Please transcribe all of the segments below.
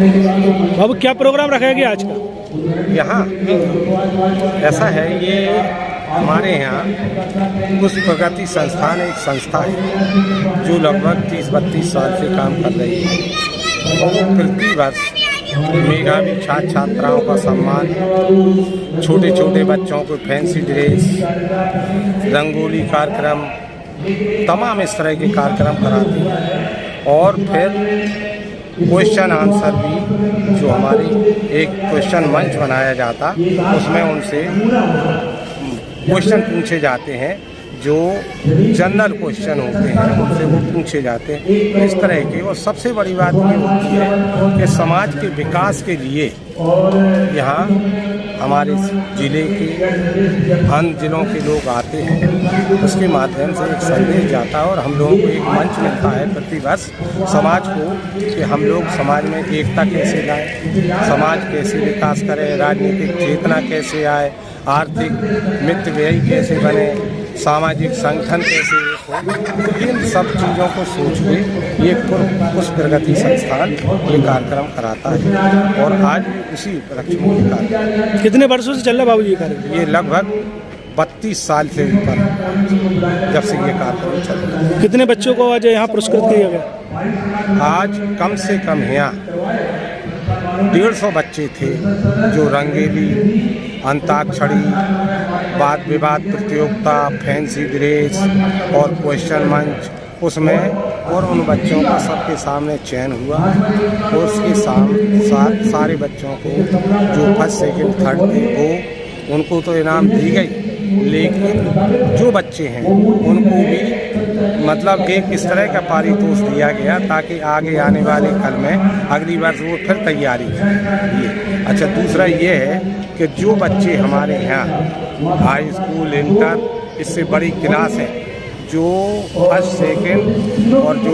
बाबू क्या प्रोग्राम रखा गया आज का? यहाँ ऐसा है, ये हमारे यहाँ पुष्प प्रगति संस्थान एक संस्था है जो लगभग 30-32 साल से काम कर रही है और प्रति वर्ष मेधावी छात्र छात्राओं का सम्मान, छोटे छोटे बच्चों को फैंसी ड्रेस, रंगोली कार्यक्रम, तमाम इस तरह के कार्यक्रम कराती है। और फिर क्वेश्चन आंसर भी, जो हमारी एक क्वेश्चन मंच बनाया जाता, उसमें उनसे क्वेश्चन पूछे जाते हैं, जो जनरल क्वेश्चन होते हैं उनसे वो पूछे जाते हैं इस तरह के। और सबसे बड़ी बात ये होती है कि समाज के विकास के लिए यहाँ हमारे ज़िले के अन्य ज़िलों के लोग आते हैं, उसके माध्यम से एक संदेश जाता है और हम लोगों को एक मंच मिलता है प्रतिवर्ष समाज को, कि हम लोग समाज में एकता कैसे लाएं, समाज कैसे विकास करें, राजनीतिक चेतना कैसे आए, आर्थिक मित्र व्यय कैसे बने, सामाजिक संगठन कैसे हो। इन सब चीज़ों को सोच के ये पुष्प प्रगति संस्थान ये कार्यक्रम कराता है और आज भी उसी उपलक्ष्य में ये कार्यक्रम। कितने वर्षों से चल रहा है बाबू ये कार्यक्रम? ये लगभग 32 साल से ऊपर जब से ये कार्यक्रम चल रहा है। कितने बच्चों को आज यहाँ पुरस्कृत किया गया? आज कम से कम यहाँ 150 बच्चे थे जो रंगेली, अंताक्षरी, वाद विवाद प्रतियोगिता, फैंसी ड्रेस और क्वेश्चन मंच उसमें, और उन बच्चों का सबके सामने चयन हुआ और उसके साथ सारे बच्चों को जो फर्स्ट सेकंड थर्ड थे वो उनको तो इनाम दी गई, लेकिन जो बच्चे हैं उनको भी मतलब एक इस तरह का पारितोष दिया गया ताकि आगे आने वाले कल में अगली बार वो फिर तैयारी करें। अच्छा, दूसरा ये है कि जो बच्चे हमारे यहाँ हाई स्कूल, इंटर, इससे बड़ी क्लास है, जो फर्स्ट सेकंड और जो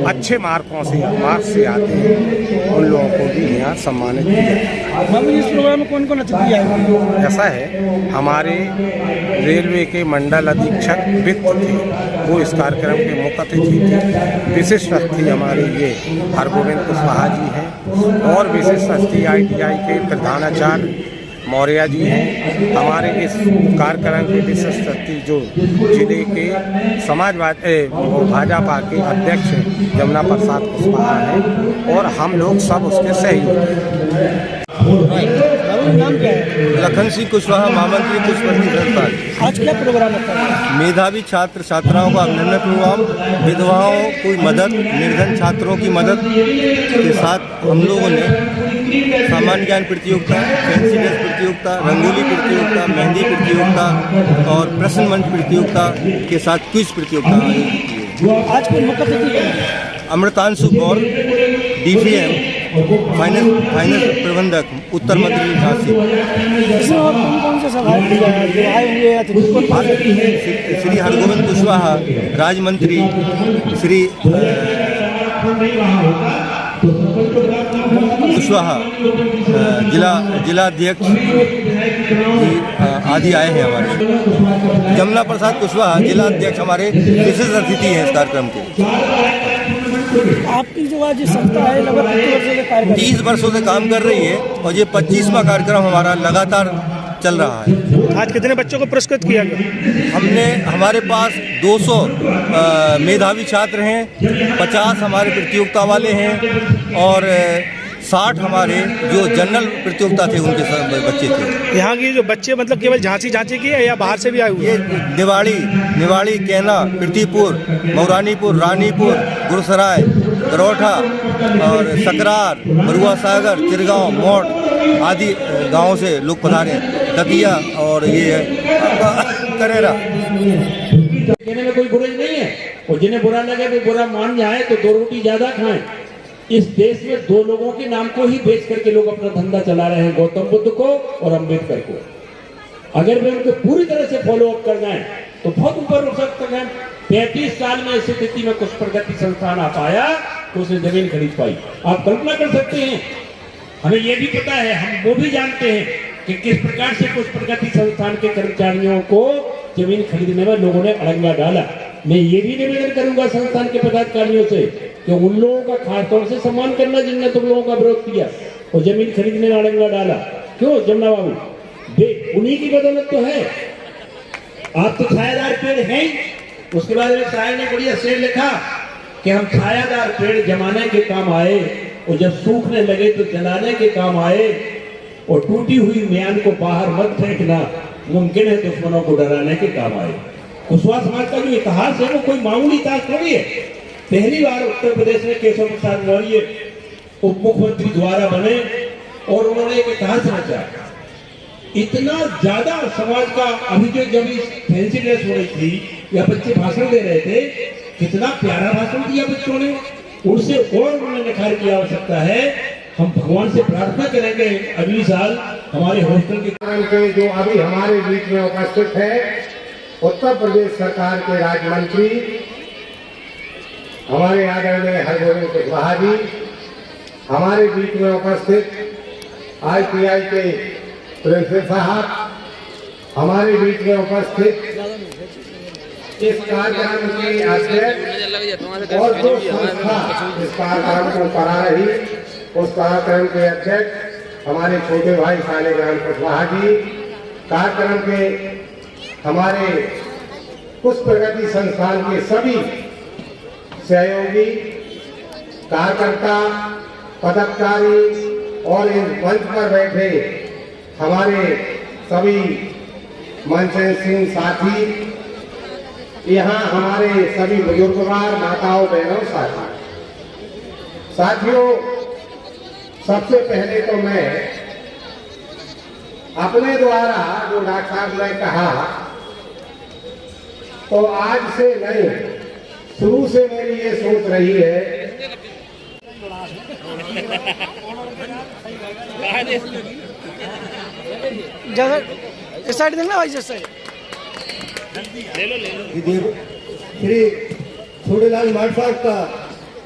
अच्छे मार्क्स से आते हैं, उन लोगों को भी यहाँ सम्मानित किया जाता है। इस प्रोग्राम में कौन कौन अतिथि आए? ऐसा है, हमारे रेलवे के मंडल अधीक्षक वित्त थे, वो इस कार्यक्रम के मुख्य अतिथि थे। विशिष्ट अतिथि हमारे ये हरगोविंद कुशवाहा जी हैं और विशिष्ट अतिथि ITI के प्रधानाचार्य मौर्य जी हैं। हमारे इस कार्यक्रम के विशिष्ट अतिथि जो जिले के भाजपा के अध्यक्ष जमुना प्रसाद कुशवाहा हैं और हम लोग सब उसके सहयोगी हैं। नाम क्या है? लखन सिंह कुशवाहा, महामंत्री पुष्प प्रगति संस्थान। आज क्या प्रोग्राम रखा है? मेधावी छात्र छात्राओं का अभिनंदन प्रोग्राम, विधवाओं की मदद, निर्धन छात्रों की मदद के साथ हम लोगों ने सामान्य ज्ञान प्रतियोगिता, फैंसी ड्रेस प्रतियोगिता, रंगोली प्रतियोगिता, मेहंदी प्रतियोगिता और प्रश्न मंच प्रतियोगिता के साथ क्विज प्रतियोगिता आयोजित की है। आज के मुख्य अतिथि अमृतांशु गौर, DPM फाइनेंस प्रबंधक, उत्तर मध्य रेल झांसी। इसमें और कौन से सवाल आए हुए अतिथि? श्री हरगोविंद कुशवाहा, राज्य मंत्री, श्री कुशवाहा जिलाध्यक्ष आदि आए हैं हमारे। जमुना प्रसाद कुशवाहा जिलाध्यक्ष हमारे विशेष अतिथि हैं इस कार्यक्रम के। आपकी जो आज संस्था है लगभग 30 वर्षों से काम कर रही है और ये 25वां कार्यक्रम हमारा लगातार चल रहा है। आज कितने बच्चों को पुरस्कृत किया गया? हमारे पास 200 मेधावी छात्र हैं, 50 हमारे प्रतियोगिता वाले हैं और 60 हमारे जो जनरल प्रतियोगिता थे उनके बच्चे थे। यहाँ की जो बच्चे मतलब केवल झांसी की है या बाहर से भी आए हुए? ये निवाड़ी, कैना, पृथ्वीपुर, मौरानीपुर, रानीपुर, गुरसराय, दरोठा और सकरार, बरुआ सागर, चिरगांव, मोट आदि गांवों से लोग पधारे, दतिया और ये करेरा। कहने में कोई बुराई नहीं है, और जिन्हें बुरा लगे वो बुरा मान जाए तो 2 रोटी ज्यादा खाएं। इस देश में 2 लोगों के नाम को ही बेच करके लोग अपना धंधा चला रहे हैं, गौतम बुद्ध को और अम्बेडकर को। अगर वे उनको पूरी तरह से फॉलो अप कर जाएं तो बहुत ऊपर उठ सकते हैं। 35 साल में इस स्थिति में पुष्प प्रगति संस्थान आ पाया तो उसे जमीन खरीद पाई। आप कल्पना कर सकते हैं। हमें यह भी पता है, हम वो भी जानते हैं कि किस प्रकार से पुष्प प्रगति संस्थान के कर्मचारियों को जमीन खरीदने में लोगों ने अड़ंगा डाला। मैं ये भी निवेदन करूंगा संस्थान के पदाधिकारियों से कि उन लोगों का खासतौर से सम्मान करना जिनने तुम लोगों का विरोध किया और जमीन खरीदने में अड़ंगा डाला। क्यों जमुना बाबू, उन्हीं की बदौलत तो है। आप तो छायादार पेड़ हैं ही। उसके बाद में शायर ने बढ़िया शेर लिखा कि हम छायादार पेड़ जमाने के काम आए और जब सूखने लगे तो जलाने के काम आए, और टूटी हुई म्यान को बाहर मत फेंकना, मुमकिन है दुश्मनों को डराने के काम आए। कुशवाहा समाज का जो इतिहास है वो कोई मामूली इतिहास थोड़ी है। पहली बार उत्तर प्रदेश में केशव प्रसाद मौर्य उप मुख्यमंत्री द्वारा बने और उन्होंने एक इतिहास रचा। इतना ज्यादा समाज का, अभी जो जब फैंसी ड्रेस हो रही थी या बच्चे भाषण दे रहे थे, कितना प्यारा भाषण दिया बच्चों ने, उनसे और उन्होंने निखार की आवश्यकता है। हम भगवान से प्रार्थना करेंगे अगली साल हमारे हॉस्टल के जो अभी हमारे बीच में उपस्थित है उत्तर प्रदेश सरकार के राज्य मंत्री हमारे आदरणीय हरगोविंद कुशवाहा जी, हमारे बीच में उपस्थित ITI के प्रिंसिपल साहब, हमारे बीच में उपस्थित इस कार्यक्रम के अध्यक्ष और जो संस्था इस कार्यक्रम को करा रही उस कार्यक्रम के अध्यक्ष हमारे छोटे भाई शालिग्राम कुशवाहा जी, कार्यक्रम के हमारे पुष्प प्रगति संस्थान के सभी सहयोगी, कार्यकर्ता, पदाधिकारी और इस मंच पर बैठे हमारे सभी मनचंद सिंह साथी, यहाँ हमारे सभी बुजुर्गवार माताओं बहनों साथियों, सबसे पहले तो मैं अपने द्वारा जो डॉक्टर साहब ने कहा, तो आज से नहीं, शुरू से मेरी ये सोच रही है इस साइड देंगे भाई, इस साइड श्री छोटेलाल माठ साहब का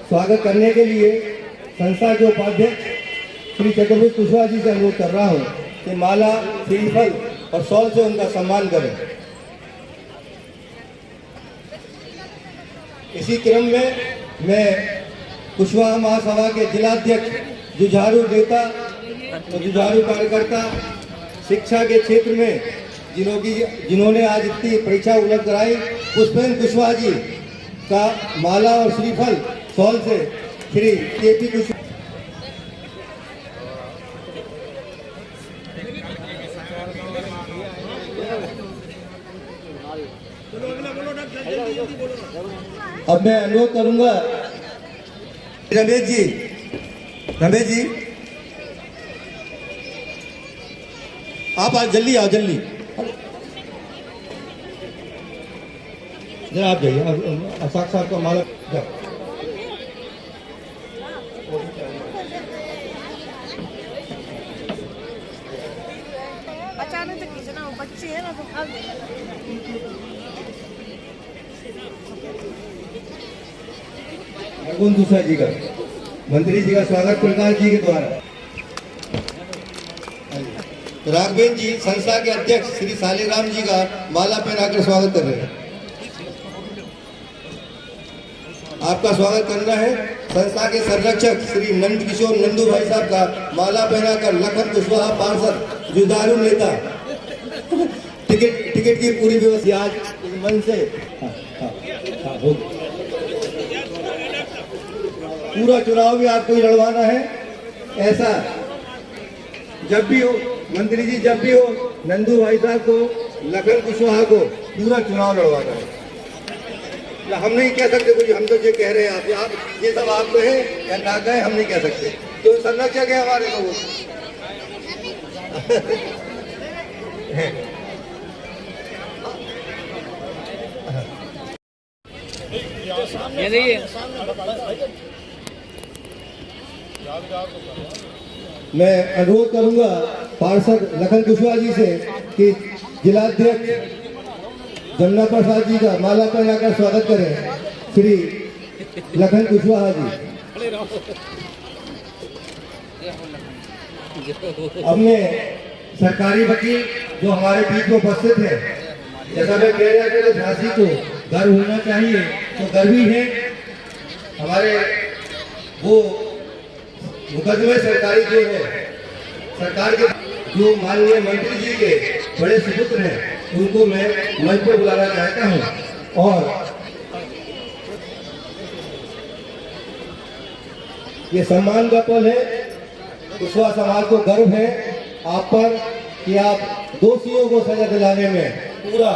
स्वागत करने के लिए संस्था के उपाध्यक्ष श्री चक्रवर्ती कुशवाहा जी से अनुरोध कर रहा हूँ कि माला, श्रीफल और शॉल से उनका सम्मान करें। इसी क्रम में मैं कुशवाहा महासभा के जिलाध्यक्ष, जुझारू नेता और जुझारू कार्यकर्ता, शिक्षा के क्षेत्र में जिन्होंने आज इतनी परीक्षा उपलब्ध कराई, पुष्पेंद्र कुशवाहा जी का माला और श्रीफल शॉल से श्री KP कुशवाहा। अब मैं अनुरोध करूंगा रमेश जी, आप आज जल्दी आओ, जल्दी जरा आप जाइए, अशोक साहब का माला जाओ। बचाने तो खींचना, बच्चे हैं ना तो भाग भगवान दूसरा जी का, मंत्री जी का स्वागत प्रकाश जी के द्वारा। राघवेंद्र जी संस्था के अध्यक्ष श्री शालिग्राम जी का माला पहनाकर स्वागत कर रहे हैं। आपका स्वागत करना है संस्था के संरक्षक श्री नंद किशोर नंदू भाई साहब का माला पहनाकर लखन कुशवाहा पार्षद, जुझारू नेता, टिकट की पूरी व्यवस्था आज इस मन से हो। पूरा चुनाव भी आपको ही लड़वाना है, ऐसा जब भी हो मंत्री जी, जब भी हो नंदू भाई साहब को, लखन कुशवाहा को पूरा चुनाव लड़वाना है। हम नहीं कह सकते कुछ, हम तो ये कह रहे हैं आप ये सब आप कहें या ना कहें, हम नहीं कह सकते, तो संरक्षक है हमारे लोगों। मैं अनुरोध करूंगा पार्षद लखन कुशवाहा जी से कि जिलाध्यक्ष जमुना प्रसाद जी का माला पहनाकर स्वागत करें श्री लखन कुशवाहा जी। हमने सरकारी वकील जो हमारे बीच में उपस्थित है, जैसा मैं कह रहा था, झांसी को गर्व होना चाहिए, तो गर्व ही है। हमारे वो मुकदमे सरकारी जो है, सरकार के जो माननीय मंत्री जी के बड़े सुपुत्र हैं, उनको मैं मंच पर बुलाना चाहता हूं। और ये सम्मान का पल है, कुशवाहा समाज को गर्व है आप पर कि आप दोषियों को सजा दिलाने में पूरा